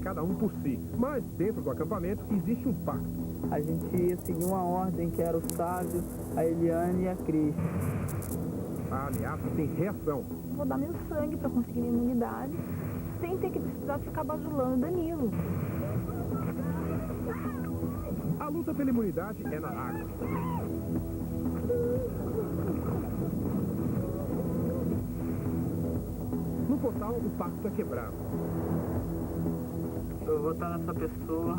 cada um por si. Mas dentro do acampamento existe um pacto. A gente ia seguir uma ordem que era o Sávio, a Eliane e a Cris. A ameaça tem reação. Vou dar meu sangue para conseguir minha imunidade, sem ter que precisar ficar bajulando Danilo. A luta pela imunidade é na água. No portal, o pacto é quebrado. Eu vou votar nessa pessoa.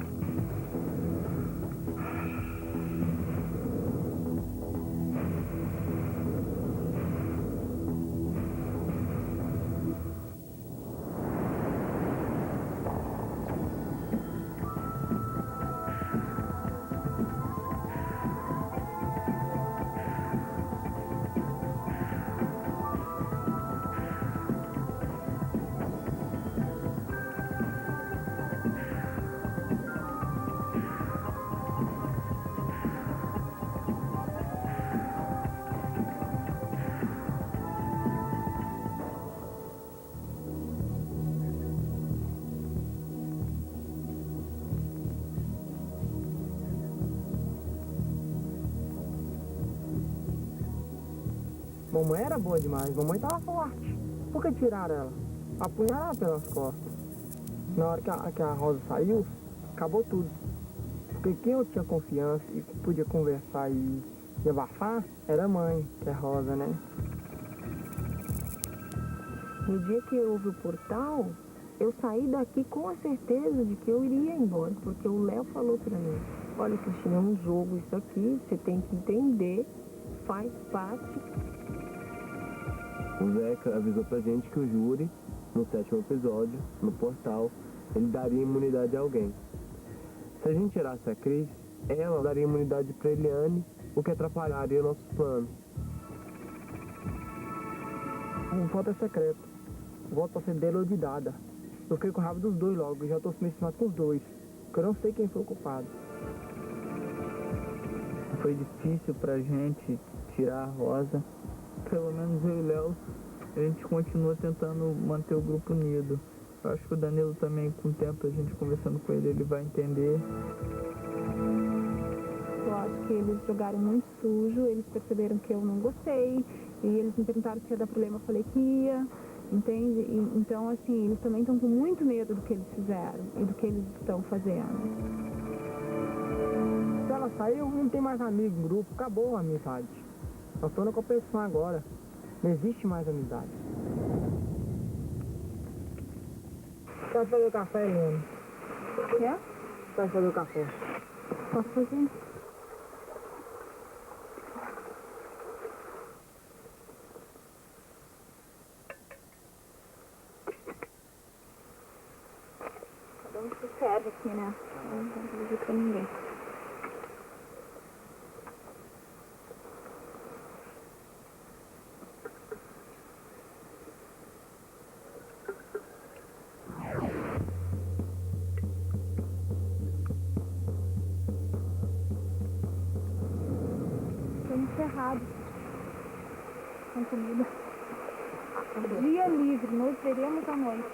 Mamãe era boa demais, mamãe tava forte. Por que tiraram ela? Apunhalaram pelas costas. Na hora que a Rosa saiu, acabou tudo. Porque quem eu tinha confiança e que podia conversar e abafar era a mãe, que é Rosa, né? No dia que houve o portal, eu saí daqui com a certeza de que eu iria embora, porque o Léo falou pra mim: olha, Cristina, é um jogo isso aqui, você tem que entender, faz parte. O Zeca avisou pra gente que o júri, no 7º episódio, no portal, ele daria imunidade a alguém. Se a gente tirasse a Cris, ela daria imunidade pra Eliane, o que atrapalharia nossos planos. O voto é secreto. O voto pode ser dele ou de Dada. Eu fiquei com raiva dos dois logo, e já tô me estimando com os dois. Porque eu não sei quem foi o culpado. Foi difícil pra gente tirar a Rosa. Pelo menos eu e o Léo, a gente continua tentando manter o grupo unido. Eu acho que o Danilo também, com o tempo, a gente conversando com ele, ele vai entender. Eu acho que eles jogaram muito sujo, eles perceberam que eu não gostei, e eles me perguntaram se ia dar problema, eu falei que ia, entende? Então, assim, eles também estão com muito medo do que eles fizeram e do que eles estão fazendo. Se ela saiu, não tem mais amigo no grupo, acabou a amizade. Nós estamos na competição agora. Não existe mais amizade. Vai fazer o café, Eliane? Quer? Vai fazer o café. Posso fazer? Cada um se serve aqui, né? Não tem que dizer pra ninguém. Encerrado com comida. Dia livre, nós veremos à noite.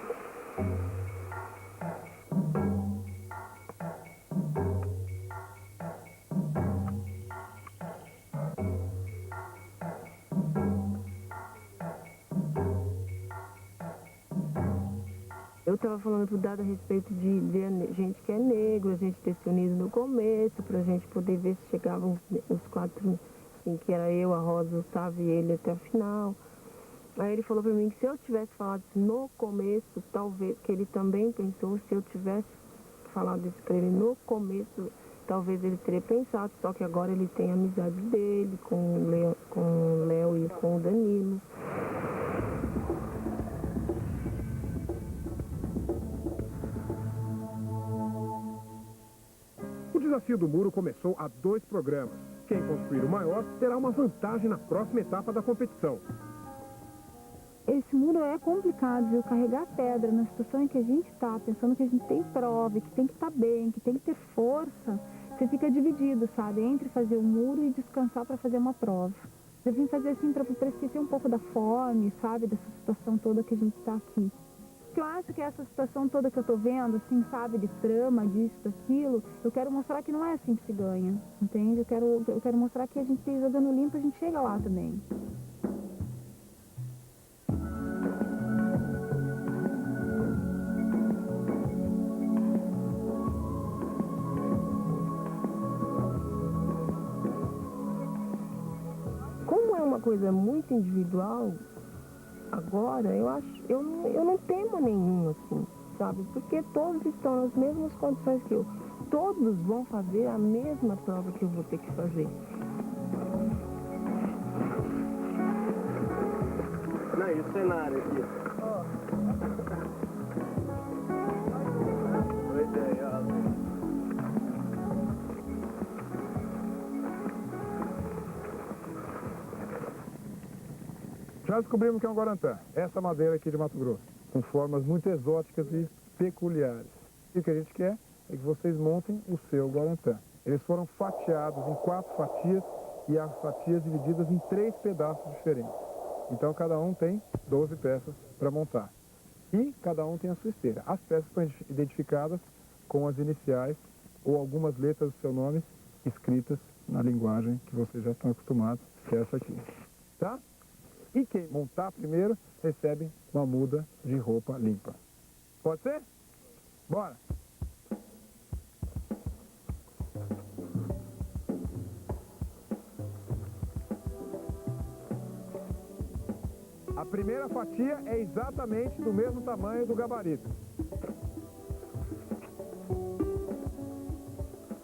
Eu estava falando pro Dado a respeito de ver gente que é negro, a gente ter se unido no começo, pra gente poder ver se chegavam os 4, assim, que era eu, a Rosa, o Sávio e ele até o final. Aí ele falou pra mim que se eu tivesse falado isso no começo, talvez, que ele também pensou, se eu tivesse falado isso pra ele no começo, talvez ele teria pensado, só que agora ele tem a amizade dele com o Léo e com o Danilo. O desafio do muro começou há 2 programas. Quem construir o maior terá uma vantagem na próxima etapa da competição. Esse muro é complicado, viu? Carregar pedra na situação em que a gente está, pensando que a gente tem prova, que tem que estar bem, que tem que ter força, você fica dividido, sabe? Entre fazer o muro e descansar para fazer uma prova. Eu vim fazer assim para esquecer um pouco da fome, sabe? Dessa situação toda que a gente está aqui. Porque eu acho que essa situação toda que eu tô vendo, assim, sabe, de trama, disso, daquilo, eu quero mostrar que não é assim que se ganha, entende? Eu quero mostrar que a gente jogando limpo, a gente chega lá também. Como é uma coisa muito individual, agora eu não temo nenhum, assim, sabe? Porque todos estão nas mesmas condições que eu. Todos vão fazer a mesma prova que eu vou ter que fazer. Não, e o cenário aqui? Boa ideia, ó. Já descobrimos que é um Guarantã, essa madeira aqui de Mato Grosso, com formas muito exóticas e peculiares. E o que a gente quer é que vocês montem o seu Guarantã. Eles foram fatiados em 4 fatias e as fatias divididas em 3 pedaços diferentes. Então cada um tem 12 peças para montar. E cada um tem a sua esteira. As peças estão identificadas com as iniciais ou algumas letras do seu nome escritas na linguagem que vocês já estão acostumados, que é essa aqui. Tá? E quem montar primeiro recebe uma muda de roupa limpa. Pode ser? Bora! A primeira fatia é exatamente do mesmo tamanho do gabarito.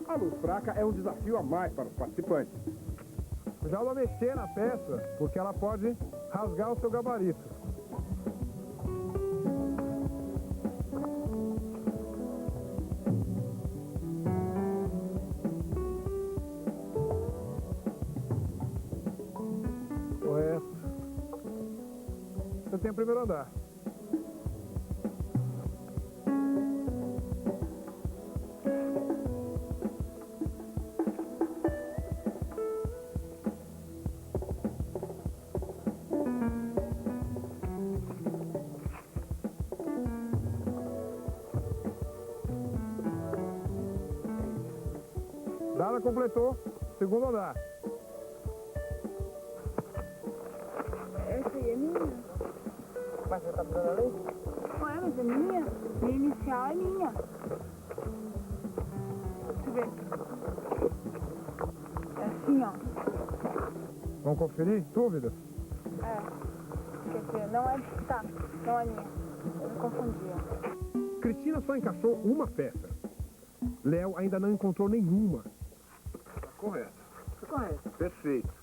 A luz fraca é um desafio a mais para os participantes. Cuidado a mexer na peça, porque ela pode rasgar o seu gabarito. Correto. Você tem o primeiro andar. Dada completou, segundo andar. Essa aí é minha. Mas você tá dando ali? Ué, mas é minha? Minha inicial é minha. Deixa eu ver. É assim, ó. Vamos conferir? Dúvidas? É. Quer dizer, não é... Tá, não é minha. Eu me confundi, ó. Cristina só encaixou uma peça. Léo ainda não encontrou nenhuma. Tá correto. Correto. Perfeito.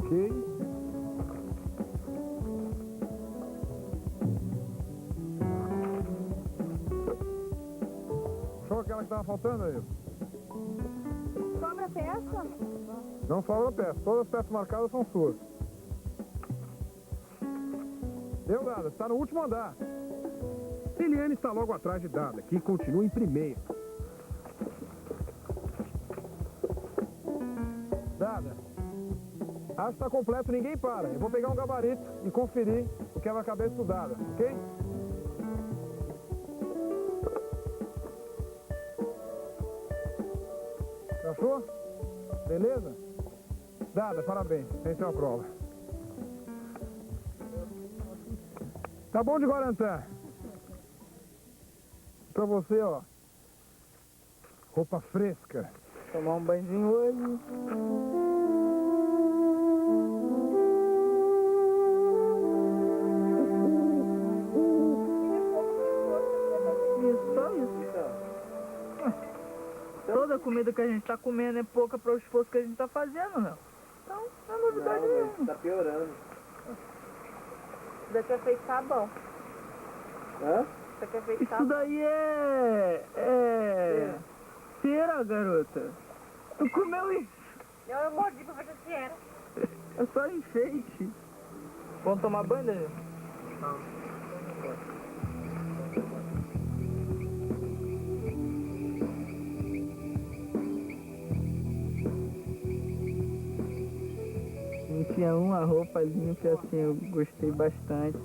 Ok. Só aquela que estava faltando aí. Sobra a peça? Não sobra peça. Todas as peças marcadas são suas. Deu, Dada. Está no último andar. Eliane está logo atrás de Dada, que continua em primeiro. Dada. Acho que está completo, ninguém para. Eu vou pegar um gabarito e conferir o quebra-cabeça estudada, ok? Achou? Beleza? Dada, parabéns. Venceu a prova. Tá bom de Guarantã. Pra você, ó. Roupa fresca. Tomar um banhozinho hoje. Só isso. Toda a comida que a gente tá comendo é pouca para o esforço que a gente tá fazendo, não. Então, não é novidade nenhuma. Tá piorando. Isso daqui é feito sabão. Hã? Isso aqui é feito Isso sabão. daí é cera, garota. Tu comeu isso? Eu mordi pra ver se era. É só enfeite. Vamos tomar banho, Daniel? Não tinha uma roupa limpa assim, eu gostei bastante.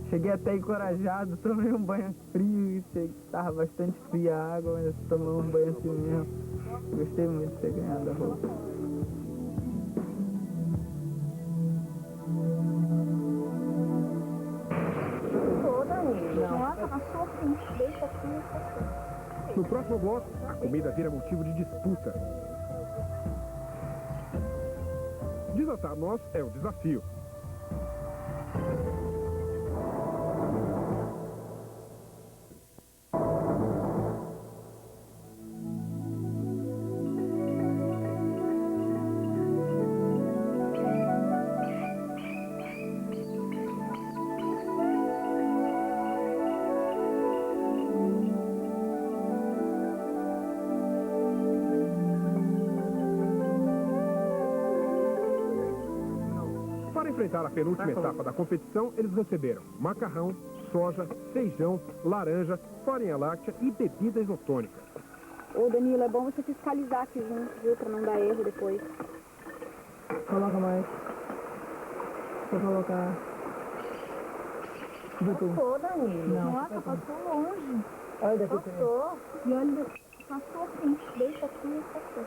Cheguei até encorajado, tomei um banho frio, estava bastante fria a água, mas tomei um banho assim mesmo. Gostei muito de ter ganhado a roupa. Nossa, passou assim, deixa aqui. No próximo bloco, a comida vira motivo de disputa. Desatar nós é o desafio. Para enfrentar a penúltima etapa da competição, eles receberam macarrão, soja, feijão, laranja, farinha láctea e bebida isotônica. Ô, Danilo, é bom você fiscalizar aqui junto, viu? Pra não dar erro depois. Coloca mais. Vou colocar. Passou, Danilo. Não. Nossa, passou longe. Olha daqui também. Passou. E olha, passou assim, deixa aqui, passou.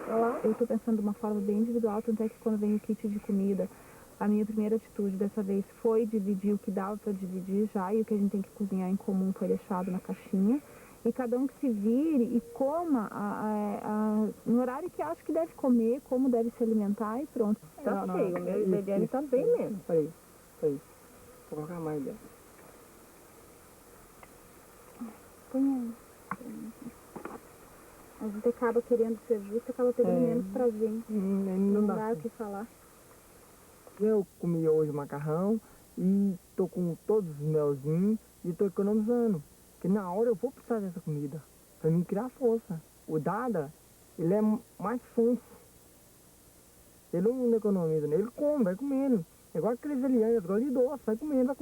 Olha lá. Eu tô pensando de uma forma bem individual, tanto é que quando vem o kit de comida, a minha primeira atitude dessa vez foi dividir o que dava para dividir já, e o que a gente tem que cozinhar em comum foi deixado na caixinha. E cada um que se vire e coma no horário que acha que deve comer, como deve se alimentar e pronto. Tá cheio, o meu Iberiane tá bem mesmo. Peraí. Vou colocar mais dentro. Põe aí. A gente acaba querendo servir, você acaba pegando menos prazer. Não dá. Não dá o que falar. Eu comi hoje macarrão e tô com todos os melzinhos e tô economizando. Porque na hora eu vou precisar dessa comida, pra mim criar força. O Dada, ele é mais sonso. Ele não economiza, né? Ele come, vai comendo. É igual aqueles alianos, igual de doce, vai comendo.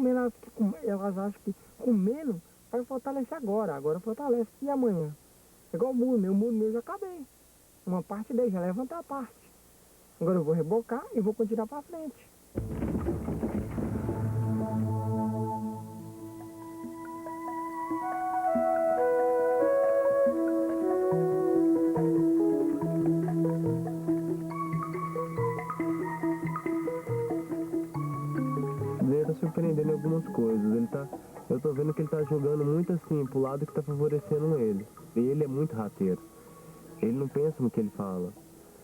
Elas acham que comendo vai fortalecer agora fortalece. E amanhã? É igual o mundo meu já acabei. Uma parte dele, já levanta a parte. Agora eu vou rebocar e vou continuar pra frente. Ele tá surpreendendo em algumas coisas. Eu tô vendo que ele tá jogando muito assim pro lado que tá favorecendo ele. E ele é muito rateiro. Ele não pensa no que ele fala.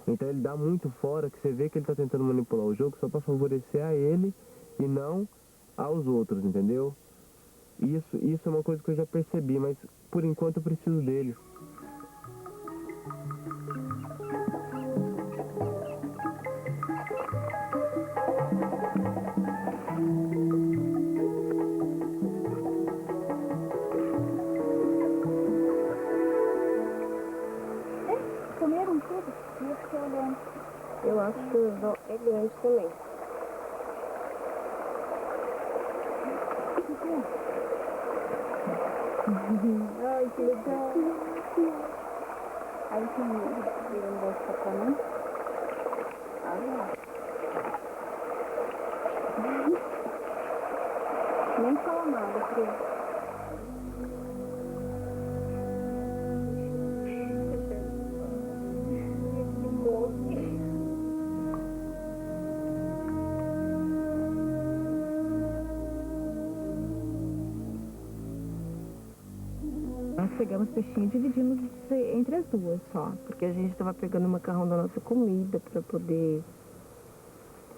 Então ele dá muito fora, que você vê que ele tá tentando manipular o jogo só pra favorecer a ele e não aos outros, entendeu? Isso é uma coisa que eu já percebi, mas por enquanto eu preciso dele. Comeram tudo? E eu fiquei olhando. Eu acho que o dó é grande também. Ai, que legal. Aí tem um gosto pra mim. Olha lá. Nem fala nada, Cris. Nós pegamos peixinho e dividimos entre as duas só, porque a gente estava pegando o macarrão da nossa comida para poder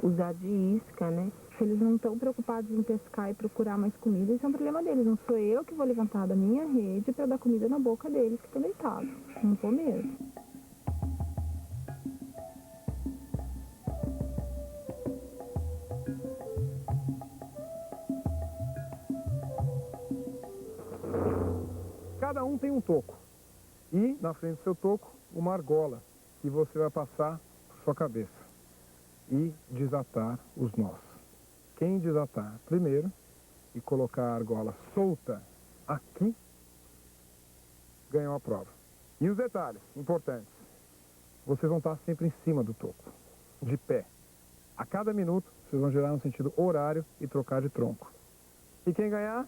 usar de isca, né? Se eles não estão preocupados em pescar e procurar mais comida, isso é um problema deles. Não sou eu que vou levantar da minha rede para dar comida na boca deles que estão deitados. Não vou mesmo. Cada um tem um toco. E, na frente do seu toco, uma argola, que você vai passar sua cabeça e desatar os nós. Quem desatar primeiro e colocar a argola solta aqui, ganhou a prova. E os detalhes importantes. Vocês vão estar sempre em cima do toco, de pé. A cada minuto, vocês vão girar no sentido horário e trocar de tronco. E quem ganhar,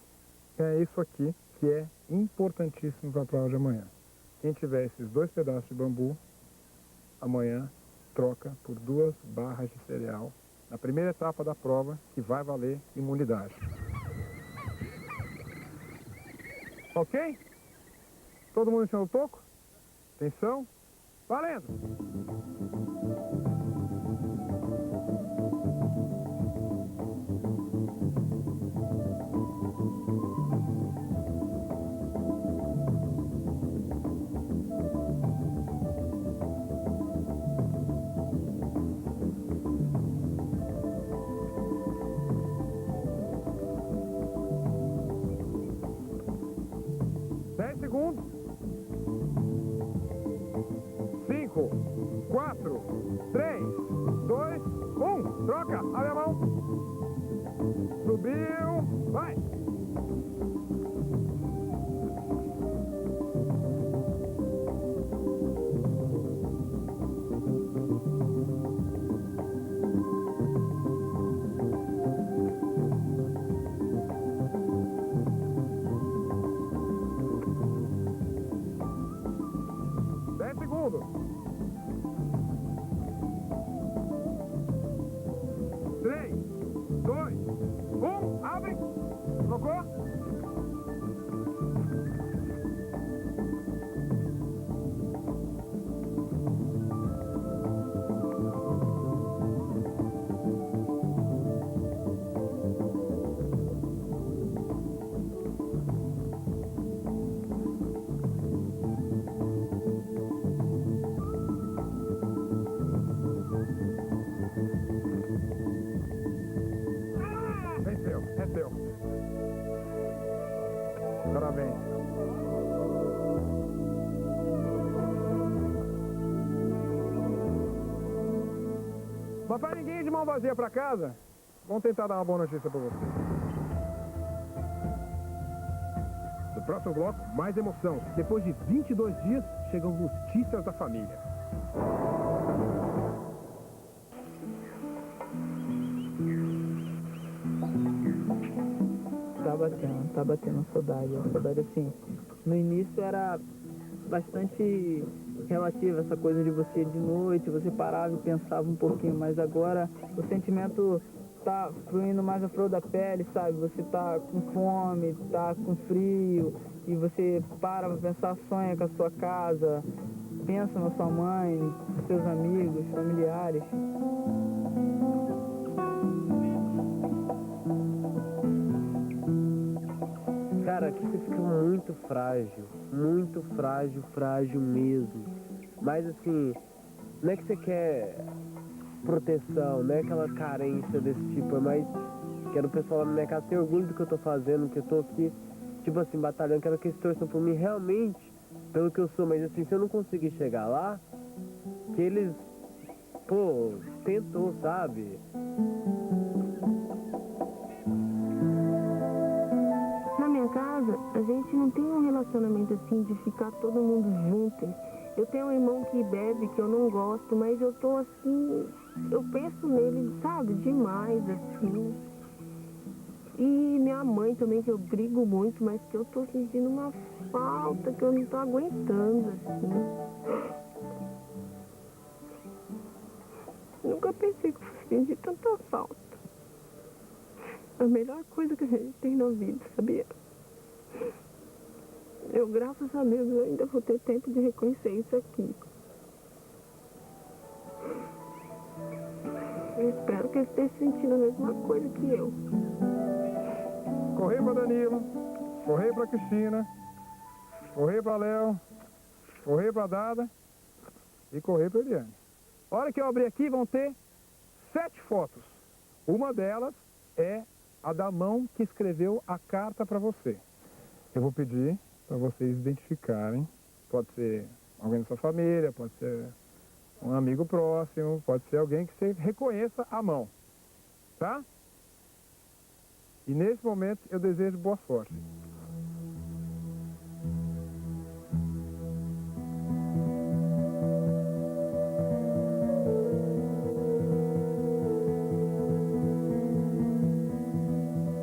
ganha isso aqui, que é importantíssimo para a prova de amanhã. Quem tiver esses 2 pedaços de bambu, amanhã troca por 2 barras de cereal na primeira etapa da prova, que vai valer imunidade. Ok? Todo mundo em cima do toco? Atenção, valendo! Segundos. 5, 4, 3, 2, 1. Troca, abre a mão. Subiu, vai. Segundos. 3, 2, 1, abre. Trocou? É teu. Parabéns. Mas para ninguém ir de mão vazia para casa, vamos tentar dar uma boa notícia para você. No próximo bloco, mais emoção. Depois de 22 dias, chegam notícias da família. Tá batendo saudade. A saudade, assim, no início era bastante relativa, essa coisa de você de noite, você parava e pensava um pouquinho, mas agora o sentimento tá fluindo mais a flor da pele, sabe? Você tá com fome, tá com frio, e você para pensar, sonha com a sua casa, pensa na sua mãe, nos seus amigos, familiares. Cara, aqui você fica muito frágil mesmo. Mas assim, não é que você quer proteção, não é aquela carência desse tipo, é mais quero o pessoal lá na minha casa ter orgulho do que eu tô fazendo, que eu tô aqui, tipo assim, batalhando, quero que eles torçam por mim realmente, pelo que eu sou, mas assim, se eu não conseguir chegar lá, que eles, pô, tentou, sabe? Na minha casa, a gente não tem um relacionamento assim de ficar todo mundo junto. Eu tenho um irmão que bebe, que eu não gosto, mas eu tô assim, eu penso nele, sabe, demais, assim. E minha mãe também, que eu brigo muito, mas que eu tô sentindo uma falta, que eu não tô aguentando, assim. Nunca pensei que eu fosse sentir tanta falta. A melhor coisa que a gente tem na vida, sabia? Eu, graças a Deus, eu ainda vou ter tempo de reconhecer isso aqui. Eu espero que eles estejam sentindo a mesma coisa que eu. Correr para Danilo, correr para Cristina, correr para Léo, correr para Dada e correr para Eliane. A hora que eu abrir aqui vão ter 7 fotos. Uma delas é a da mão que escreveu a carta para você. Eu vou pedir para vocês identificarem. Pode ser alguém da sua família, pode ser Um amigo próximo, pode ser alguém que você reconheça a mão, tá? E nesse momento eu desejo boa sorte.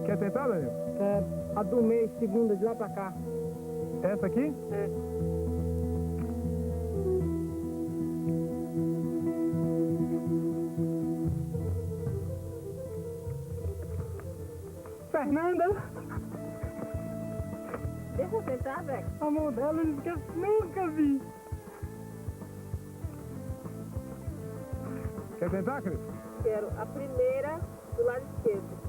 Quer tentar, Danilo? A do meio, segunda, de lá pra cá. Essa aqui? É. Fernanda, Deixa eu tentar, Beck. a mão dela eu nunca vi. Quer tentar, Cris? Quero a primeira do lado esquerdo.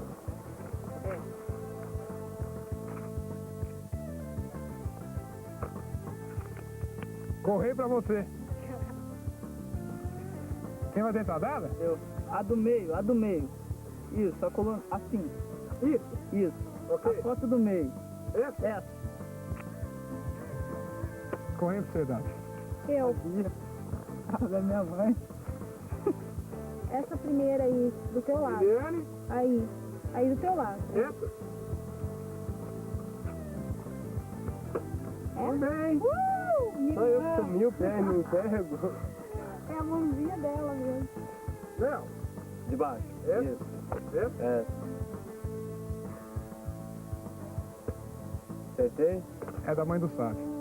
Correi pra você. Quem vai tentar dada? Eu. A do meio, a do meio. Isso, a coluna, assim. Isso. Ok. A foto do meio. Essa? Correi pra você, dada. Eu. A da minha mãe. Essa primeira aí, do teu lado. Eliane? Aí do teu lado. Essa? Também. Só eu que sumi o pé, não pego. É a mãozinha dela mesmo. Não. De baixo. Essa? Isso. Essa? É. Acertei? É da mãe do Sávio.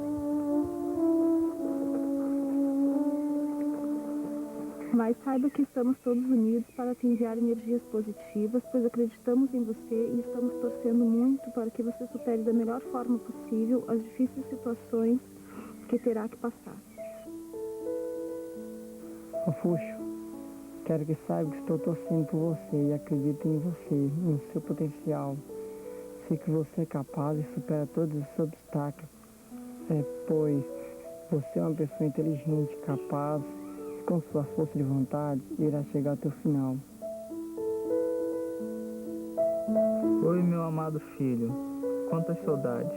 Mas saiba que estamos todos unidos para te enviar energias positivas, pois acreditamos em você e estamos torcendo muito para que você supere da melhor forma possível as difíceis situações que terá que passar. Fuxo, quero que saiba que estou torcendo por você e acredito em você, no seu potencial. Sei que você é capaz e supera todos os obstáculos, pois você é uma pessoa inteligente, capaz, e com sua força de vontade irá chegar até o final. Oi, meu amado filho, quantas saudades.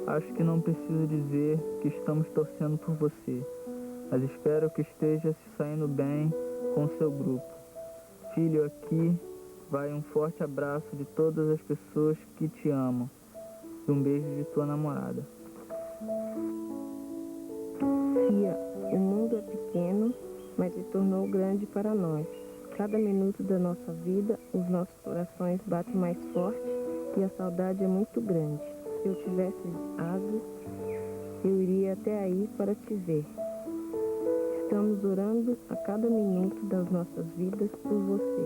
Acho que não preciso dizer que estamos torcendo por você, mas espero que esteja se saindo bem com seu grupo. Filho, aqui vai um forte abraço de todas as pessoas que te amam e um beijo de tua namorada. Tia, o mundo é pequeno, mas se tornou grande para nós. Cada minuto da nossa vida, os nossos corações batem mais forte e a saudade é muito grande. Se eu tivesse asas, eu iria até aí para te ver. Estamos orando a cada minuto das nossas vidas por você.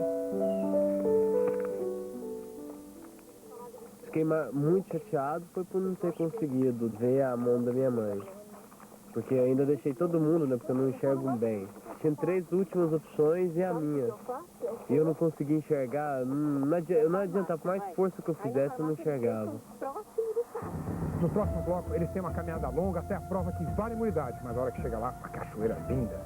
Fiquei muito chateado foi por não ter conseguido ver a mão da minha mãe. Porque eu ainda deixei todo mundo, né? Porque eu não enxergo bem. Tinha 3 últimas opções e a minha. E eu não consegui enxergar. Não adiantava, por mais força que eu fizesse, eu não enxergava. No próximo bloco, eles têm uma caminhada longa até a prova que vale a imunidade. Mas a hora que chega lá, uma cachoeira linda.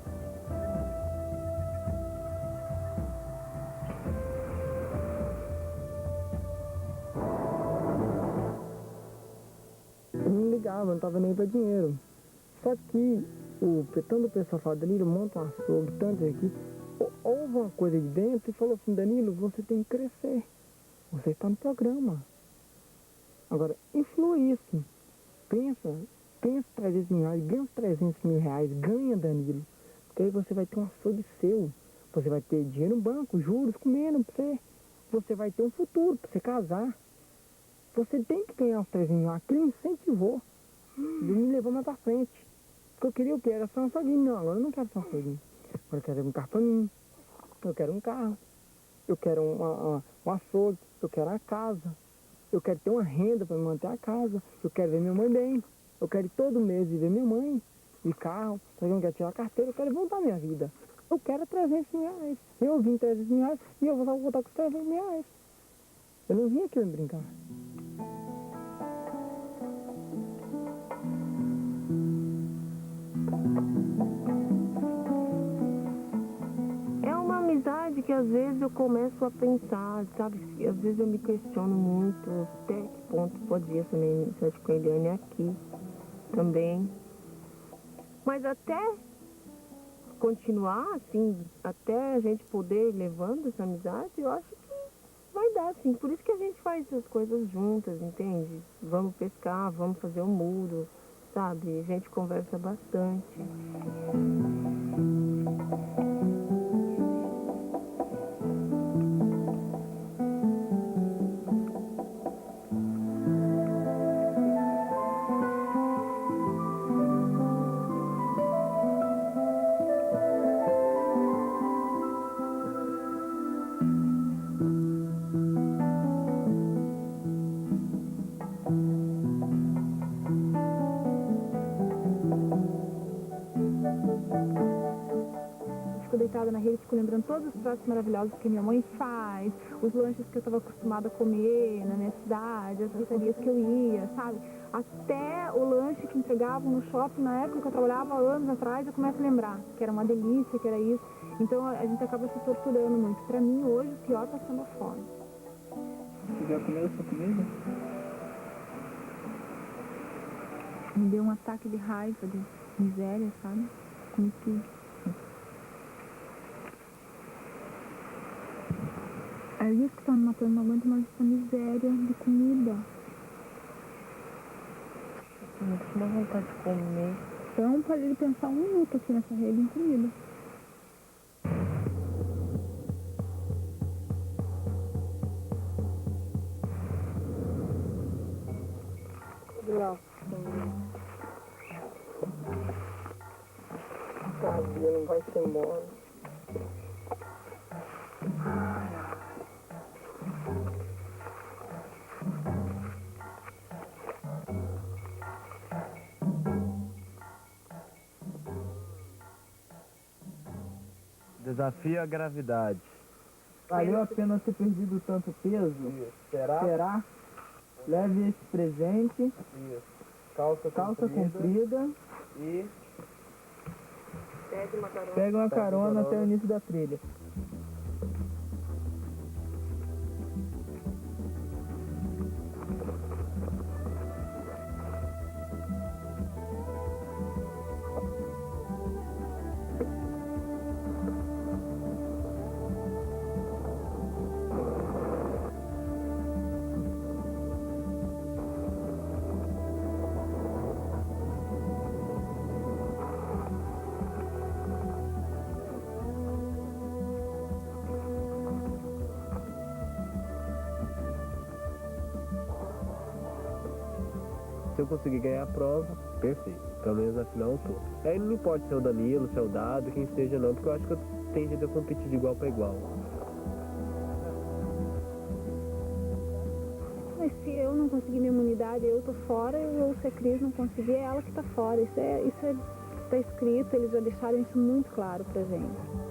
Eu não ligava, não tava nem pra dinheiro. Só que tanto o pessoal fala, Danilo, monta um açougue, tanto aqui. Houve uma coisa de dentro e falou assim, Danilo, você tem que crescer. Você está no programa. Agora, influi isso. Pensa 300 mil reais, ganha os 300 mil reais, ganha, Danilo. Porque aí você vai ter um açougue seu. Você vai ter dinheiro no banco, juros, comendo pra você. Você vai ter um futuro pra você casar. Você tem que ganhar os 300 mil reais. Aquilo me incentivou. Ele me levou mais pra frente. Porque eu queria o quê? Era só um açouguinho. Não, agora eu não quero só um açouguinho. Agora eu quero um carro pra mim. Eu quero um carro. Eu quero um açougue. Eu quero a casa. Eu quero ter uma renda para manter a casa. Eu quero ver minha mãe bem. Eu quero ir todo mês ver minha mãe. De carro. Eu não quero tirar a carteira. Eu quero voltar a minha vida. Eu quero 300 mil reais. Eu vim 300 mil reais e eu vou voltar com 300 mil reais. Eu não vim aqui me brincar. É uma amizade que às vezes eu começo a pensar, sabe? Às vezes eu me questiono muito até que ponto pode ir essa minha amizade com a Eliane aqui também. Mas até continuar, assim, até a gente poder ir levando essa amizade, eu acho que vai dar, assim. Por isso que a gente faz essas coisas juntas, entende? Vamos pescar, vamos fazer o muro, sabe? A gente conversa bastante. Fico deitada na rede, fico lembrando todos os pratos maravilhosos que minha mãe faz, os lanches que eu estava acostumada a comer na minha cidade, as pizzarias que eu ia, sabe? Até o lanche que entregavam no shopping na época que eu trabalhava anos atrás, eu começo a lembrar que era uma delícia, que era isso. Então a gente acaba se torturando muito. Pra mim, hoje, o pior tá sendo a fome. Você já comeu essa comida? Me deu um ataque de raiva, de miséria, sabe? Com tudo. Aí isso que tá me matando, não aguento mais essa miséria de comida. Não tinha vontade de comer. Eu não parei de pensar um minuto aqui nessa rede em comida. Sabia, não vai ser embora. Desafio à gravidade. Valeu a pena ter perdido tanto peso? Será? Leve esse presente. Calça comprida. E Pega uma carona até o início da trilha. se eu conseguir ganhar a prova, perfeito. Pelo menos na final eu tô. Aí não importa se é o Danilo, se é o Dado, quem seja não, porque eu acho que eu tenho jeito de competir de igual para igual. Mas se eu não conseguir minha imunidade, eu tô fora, ou se a Cris não conseguir, é ela que tá fora. Isso tá escrito, eles já deixaram isso muito claro pra gente.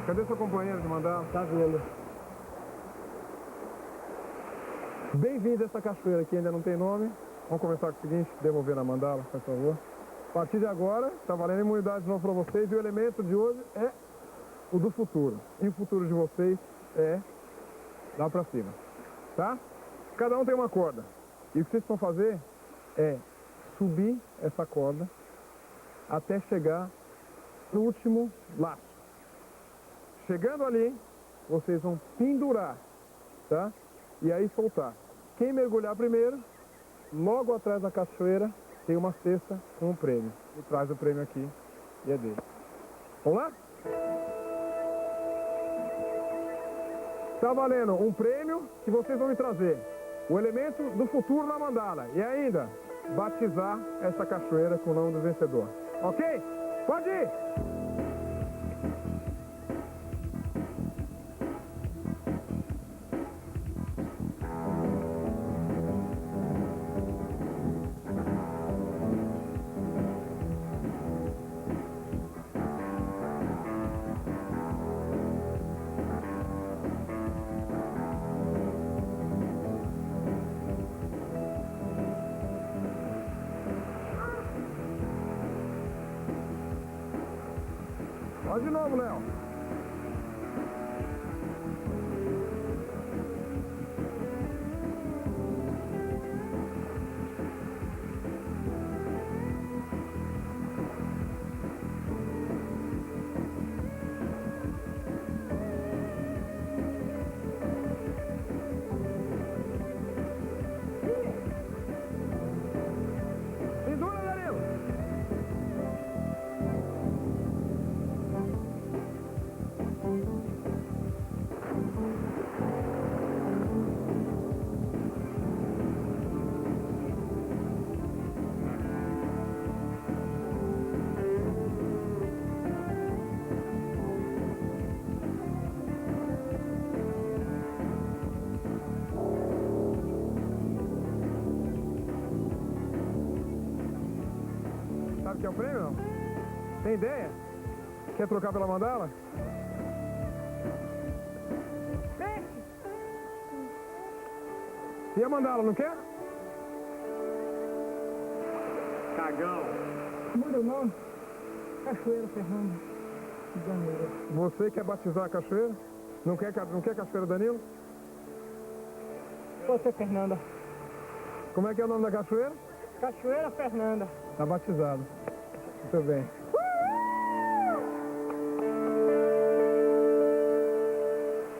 Cadê seu companheiro de mandar? Tá vendo? Bem-vindo a essa cachoeira que ainda não tem nome. Vamos começar com o seguinte, devolver na mandala, por favor. A partir de agora, está valendo imunidade de novo para vocês e o elemento de hoje é o do futuro. E o futuro de vocês é lá para cima, tá? Cada um tem uma corda. E o que vocês vão fazer é subir essa corda até chegar no último laço. Chegando ali, vocês vão pendurar, tá? E aí soltar. Quem mergulhar primeiro, logo atrás da cachoeira, tem uma cesta com um prêmio. E traz o prêmio aqui e é dele. Vamos lá? Tá valendo um prêmio que vocês vão me trazer. O elemento do futuro na mandala. E ainda, batizar essa cachoeira com o nome do vencedor. Ok? Pode ir! Pode de novo, Léo. Sabe o que é o prêmio, não? Tem ideia? Quer trocar pela mandala? E a mandala, não quer? Cagão. Muda o nome. Cachoeira Fernanda. Danilo. Você quer batizar a cachoeira? Não quer cachoeira Danilo? Você, Fernanda. Como é que é o nome da cachoeira? Cachoeira Fernanda. Tá batizado. Muito bem.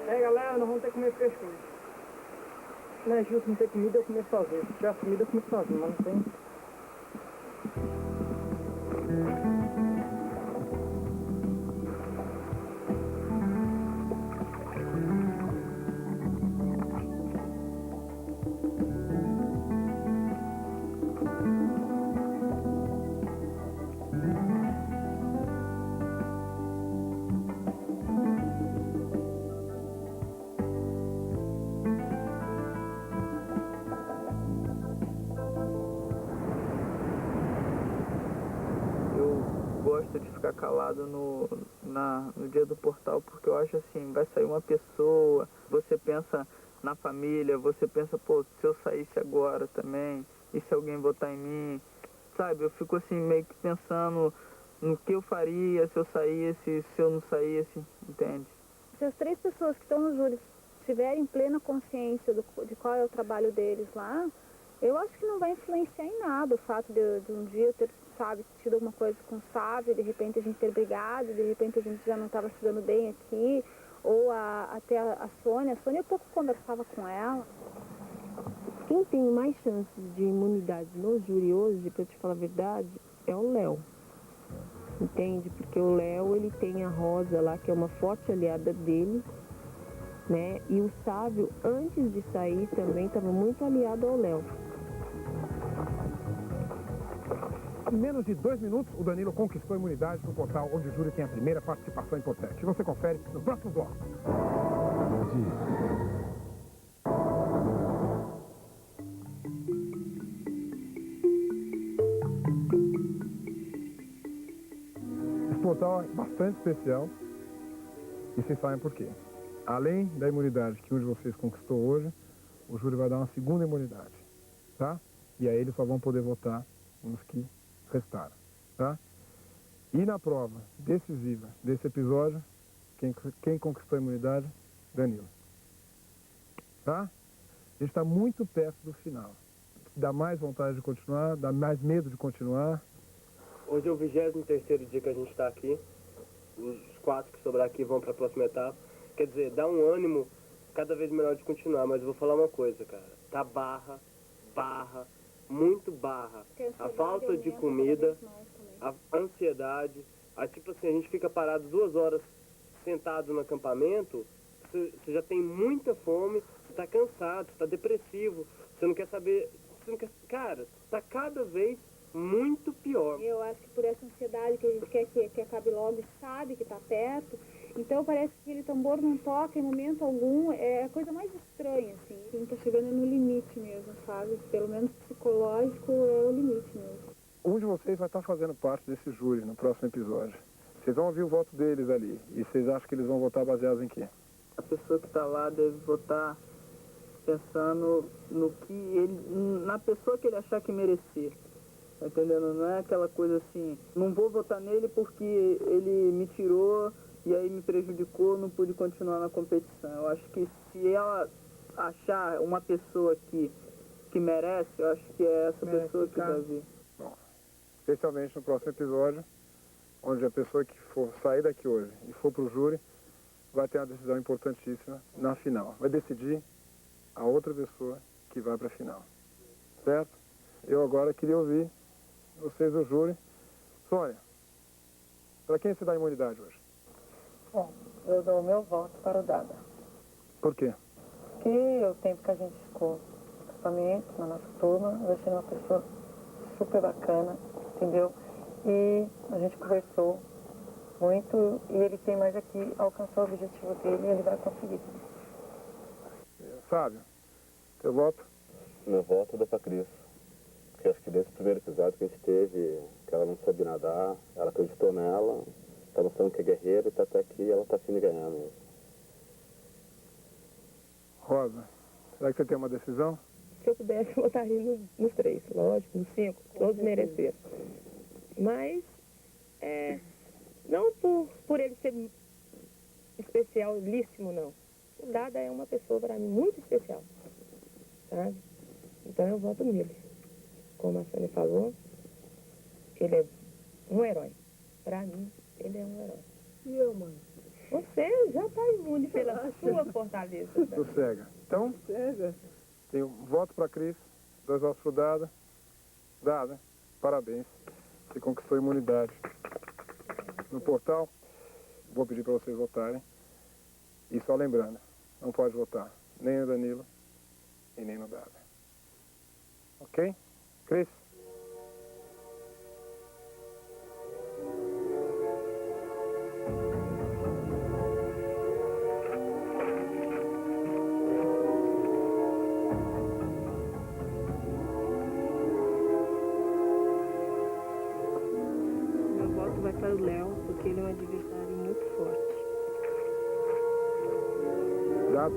É, galera, nós vamos ter que comer peixe hoje. Não é justo não ter comida, eu comer sozinho. Se tiver comida, eu comer sozinho, mas não tem. Eu gosto de ficar calado no dia do portal, porque eu acho assim, vai sair uma pessoa, você pensa na família, você pensa, pô, se eu saísse agora também, e se alguém votar em mim, sabe? Eu fico assim, meio que pensando no que eu faria se eu saísse, se eu não saísse, entende? Se as 3 pessoas que estão no júri tiverem plena consciência de qual é o trabalho deles lá, eu acho que não vai influenciar em nada o fato de um dia eu ter, sabe, tido alguma coisa com o Sávio, de repente a gente ter brigado, de repente a gente já não estava se dando bem aqui, ou até a Sônia. A Sônia eu pouco conversava com ela. Quem tem mais chances de imunidade no júri hoje, pra eu te falar a verdade, é o Léo. Entende? Porque o Léo, ele tem a Rosa lá, que é uma forte aliada dele, né? E o Sávio, antes de sair, também estava muito aliado ao Léo. Em menos de 2 minutos, o Danilo conquistou a imunidade no portal onde o júri tem a primeira participação importante. Você confere no próximo bloco. Esse portal é bastante especial e vocês sabem por quê. Além da imunidade que um de vocês conquistou hoje, o júri vai dar uma segunda imunidade, tá? E aí eles só vão poder votar nos que restaram, tá? E na prova decisiva desse episódio, quem conquistou a imunidade? Danilo. Tá? A gente está muito perto do final. Dá mais vontade de continuar, dá mais medo de continuar. Hoje é o 23º dia que a gente está aqui. Os 4 que sobrar aqui vão para a próxima etapa. Quer dizer, dá um ânimo cada vez melhor de continuar, mas eu vou falar uma coisa, cara. Tá barra, muito barra. A falta de comida, a ansiedade, tipo assim, a gente fica parado 2 horas sentado no acampamento, você já tem muita fome, você tá cansado, você tá depressivo, você não quer saber, cara, tá cada vez muito pior. Eu acho que por essa ansiedade que a gente quer que acabe logo e sabe que está perto, então parece que aquele tambor não toca em momento algum, é a coisa mais estranha, assim. A gente está chegando no limite mesmo, sabe? Pelo menos psicológico é o limite mesmo. Um de vocês vai estar fazendo parte desse júri no próximo episódio. Vocês vão ouvir o voto deles ali. E vocês acham que eles vão votar baseados em quê? A pessoa que está lá deve votar pensando no que ele, na pessoa que ele achar que merecer. Tá entendendo? Não é aquela coisa assim, não vou votar nele porque ele me tirou e aí me prejudicou, não pude continuar na competição. Eu acho que se ela achar uma pessoa que merece, eu acho que é essa pessoa que deve vir. Bom, especialmente no próximo episódio, onde a pessoa que for sair daqui hoje e for para o júri, vai ter uma decisão importantíssima na final. Vai decidir a outra pessoa que vai para a final. Certo? Eu agora queria ouvir vocês do júri. Sônia, para quem você dá imunidade hoje? Bom, eu dou o meu voto para o Dada. Por quê? Porque o tempo que a gente ficou no acampamento, na nossa turma, eu achei uma pessoa super bacana, entendeu? E a gente conversou muito e ele tem mais aqui, alcançou o objetivo dele e ele vai conseguir. Fábio, voto? Meu voto é da Cris. Porque acho que desse primeiro episódio que a gente teve, que ela não sabia nadar, ela acreditou nela, tá mostrando que é guerreira e tá até aqui, ela tá afim de ganhar mesmo. Rosa, será que você tem uma decisão? Se eu pudesse, eu votaria nos 3, lógico, nos 5, todos mereceram. Mas, não por ele ser especialíssimo, não. O Dada é uma pessoa, para mim, muito especial, sabe? Então eu voto nele. Como a Sônia falou, ele é um herói. Para mim, ele é um herói. E eu, mãe? Você já está imune pela sua fortaleza. Sossega. Então, Cega. tenho voto para Cris, 2 votos pro Dada. Dada, parabéns. Você conquistou imunidade. No portal, vou pedir para vocês votarem. E só lembrando, não pode votar nem no Danilo e nem no Dada. Ok? Cris? Meu voto vai para o Léo, porque ele é um adversário muito forte. Dada?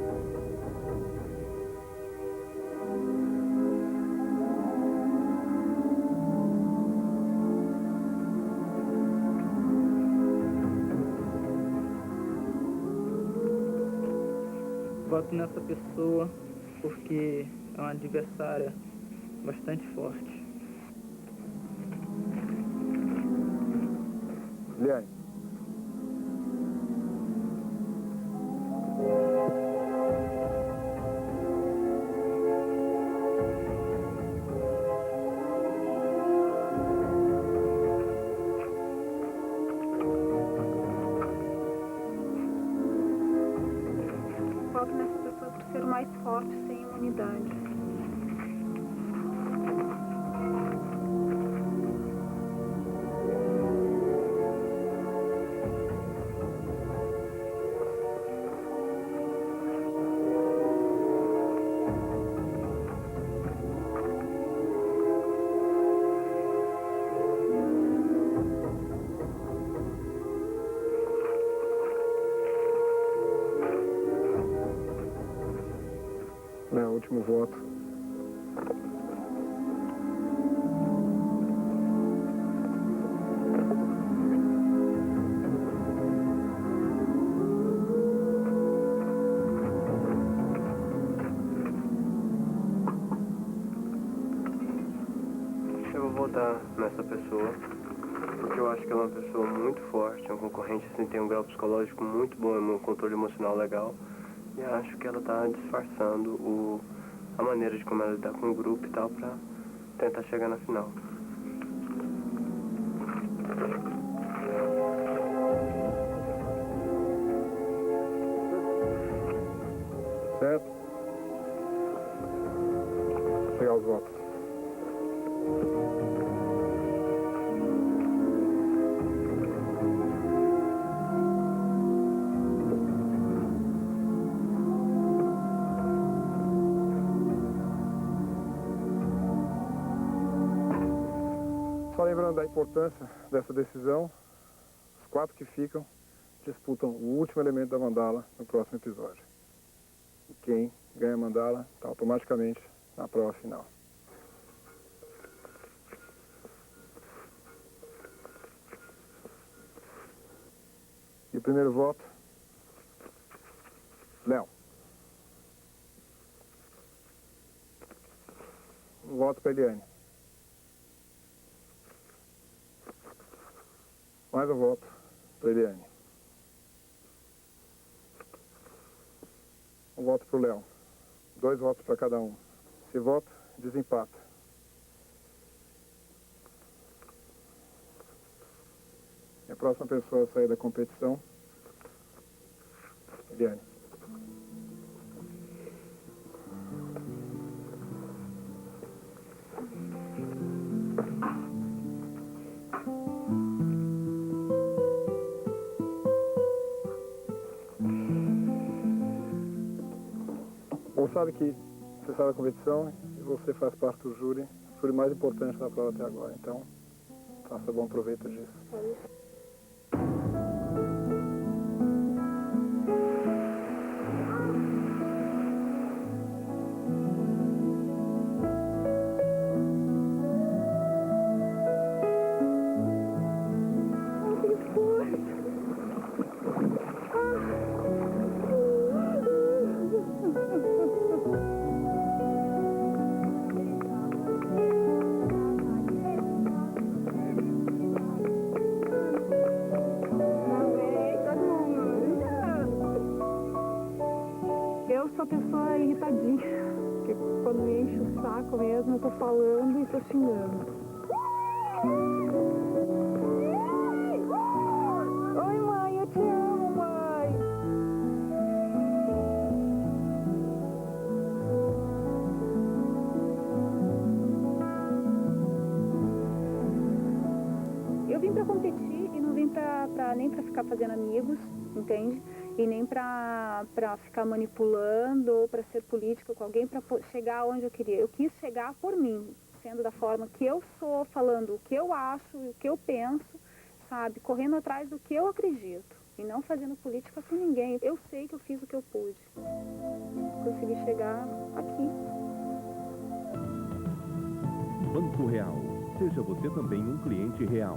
Voto nessa pessoa porque é uma adversária bastante forte. Liane? Voto nessa pessoa por ser o mais forte, sem imunidade. Léo, último voto. Eu vou votar nessa pessoa, porque eu acho que ela é uma pessoa muito forte, é um concorrente assim, tem um grau psicológico muito bom, um controle emocional legal. E acho que ela tá disfarçando a maneira de como ela lidar com o grupo e tal, pra tentar chegar na final. Certo? Vou pegar os votos. Só lembrando da importância dessa decisão, os 4 que ficam disputam o último elemento da mandala no próximo episódio. E quem ganha a mandala está automaticamente na prova final. E o primeiro voto, Léo. Um voto para Eliane. Mais um voto para Eliane. Um voto para o Léo. 2 votos para cada um. Se vota, desempata. E a próxima pessoa a sair da competição, Eliane. Bom, sabe que você sai da competição e você faz parte do júri mais importante da prova até agora. Então, Faça bom proveito disso. Eu sou pessoa irritadinha, porque quando me enche o saco mesmo, eu tô falando e tô xingando. Oi, mãe, eu te amo, mãe. Eu vim pra competir e não vim nem pra ficar fazendo amigos, entende? E nem pra ficar manipulando ou pra ser política com alguém pra chegar onde eu queria. Eu quis chegar por mim, sendo da forma que eu sou, falando o que eu acho, o que eu penso, sabe? Correndo atrás do que eu acredito e não fazendo política com ninguém. Eu sei que eu fiz o que eu pude. Consegui chegar aqui. Banco Real. Seja você também um cliente real.